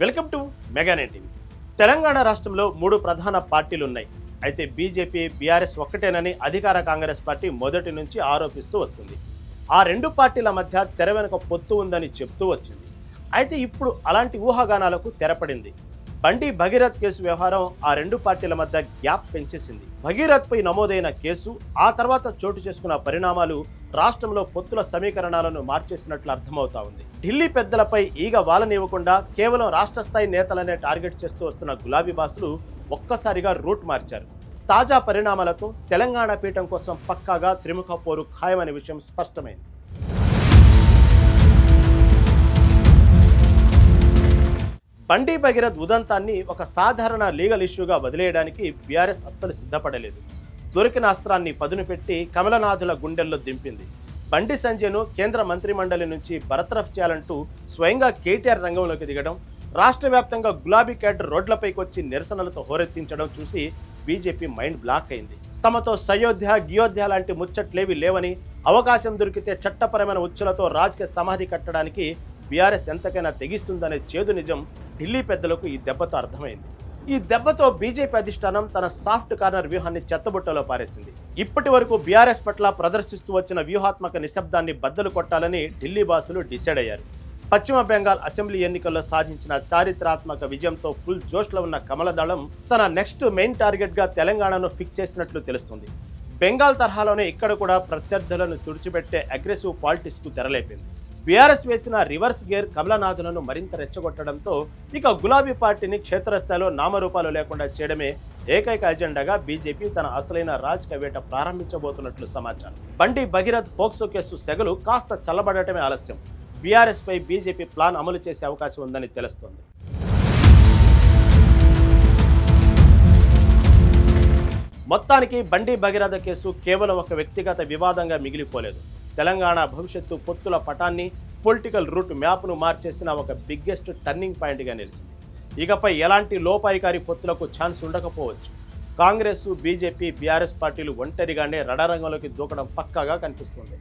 Welcome to mega nine TV. Telangana రాష్ట్రంలో 3 ప్రధాన పార్టీలు ఉన్నాయి. అయితే బీజేపీ, బీఆర్ఎస్ ఒక్కటేనని అధికార కాంగ్రెస్ పార్టీ మొదటి నుంచి ఆరోపిస్తూ వస్తుంది. ఆ 2 పార్టీల మధ్య తెర వెనుక పొత్తు ఉందని చెప్తూ వచ్చింది. అయితే ఇప్పుడు అలాంటి ఊహాగానాలకు తెరపడింది. బండి భగీరథ్ కేసు వ్యవహారం ఆ 2 పార్టీల మధ్య గ్యాప్ పెంచేసింది. భగీరథ్ పై నమోదైన కేసు, ఆ తర్వాత చోటు చేసుకున్న పరిణామాలు రాష్ట్రంలో పొత్తుల సమీకరణాలను మార్చేసినట్లు అర్థమవుతా ఉంది. ఢిల్లీ పెద్దలపై ఈగ వాలనివ్వకుండా కేవలం రాష్ట్ర స్థాయి నేతలనే టార్గెట్ చేస్తూ వస్తున్న గులాబీ బాసులు ఒక్కసారిగా రూట్ మార్చారు. తాజా పరిణామాలతో తెలంగాణ పీఠం కోసం పక్కాగా త్రిముఖ పోరు ఖాయమనే విషయం స్పష్టమైంది. బండి భగీరథ్ ఉదంతాన్ని ఒక సాధారణ లీగల్ ఇష్యూగా వదిలేయడానికి బీఆర్ఎస్ అస్సలు సిద్ధపడలేదు. దొరికిన అస్త్రాన్ని పదును పెట్టి కమలనాథుల గుండెల్లో దింపింది. బండి సంజయ్ను కేంద్ర మంత్రిమండలి నుంచి బరతరఫ్ చేయాలంటూ స్వయంగా కేటీఆర్ రంగంలోకి దిగడం, రాష్ట్ర వ్యాప్తంగా గులాబీ క్యాడర్ రోడ్లపైకి వచ్చి నిరసనలతో హోరెత్తించడం చూసి బీజేపీ మైండ్ బ్లాక్ అయింది. తమతో సయోధ్య, గియోధ్య లాంటి ముచ్చట్లేవి లేవని, అవకాశం దొరికితే చట్టపరమైన ఉచ్చులతో రాజకీయ సమాధి కట్టడానికి బీఆర్ఎస్ ఎంతకైనా తెగిస్తుందనే చేదు నిజం ఢిల్లీ పెద్దలకు ఈ దెబ్బతో అర్థమైంది. ఈ దెబ్బతో బీజేపీ అధిష్టానం తన సాఫ్ట్ కార్నర్ వ్యూహాన్ని చెత్తబుట్టలో పారేసింది. ఇప్పటి వరకు బీఆర్ఎస్ పట్ల ప్రదర్శిస్తూ వచ్చిన వ్యూహాత్మక నిశ్శబ్దాన్ని బద్దలు కొట్టాలని ఢిల్లీ బాసులు డిసైడ్ అయ్యారు. పశ్చిమ బెంగాల్ అసెంబ్లీ ఎన్నికల్లో సాధించిన చారిత్రాత్మక విజయంతో ఫుల్ జోష్లో ఉన్న కమలదళం తన నెక్స్ట్ మెయిన్ టార్గెట్గా తెలంగాణను ఫిక్స్ చేసినట్లు తెలుస్తుంది. బెంగాల్ తరహాలోనే ఇక్కడ కూడా ప్రత్యర్థులను తుడిచిపెట్టే అగ్రెసివ్ పాలిటిక్స్కు తెరలేపింది. బీఆర్ఎస్ వేసిన రివర్స్ గేర్ కమలనాథులను మరింత రెచ్చగొట్టడంతో ఇక గులాబీ పార్టీని క్షేత్రస్థాయిలో నామరూపాలు లేకుండా చేయడమే ఏకైక అజెండాగా బీజేపీ తన అసలైన రాజకీయ వేట ప్రారంభించబోతున్నట్లు సమాచారం. బండి భగీరథ్ ఫోక్సో కేసు సెగలు కాస్త చల్లబడటమే ఆలస్యం. బీఆర్ఎస్ పై బీజేపీ ప్లాన్ అమలు చేసే అవకాశం ఉందని తెలుస్తోంది. మొత్తానికి బండి భగీరథ కేసు కేవలం ఒక వ్యక్తిగత వివాదంగా మిగిలిపోలేదు. తెలంగాణ భవిష్యత్తు పొత్తుల పటాన్ని, పొలిటికల్ రూట్ మ్యాప్ను మార్చేసిన ఒక బిగ్గెస్ట్ టర్నింగ్ పాయింట్గా నిలిచింది. ఇకపై ఎలాంటి లోపాయికారి పొత్తులకు ఛాన్స్ ఉండకపోవచ్చు. కాంగ్రెస్, బీజేపీ, బీఆర్ఎస్ పార్టీలు ఒంటరిగానే రణరంగంలోకి దూకడం పక్కాగా కనిపిస్తుంది.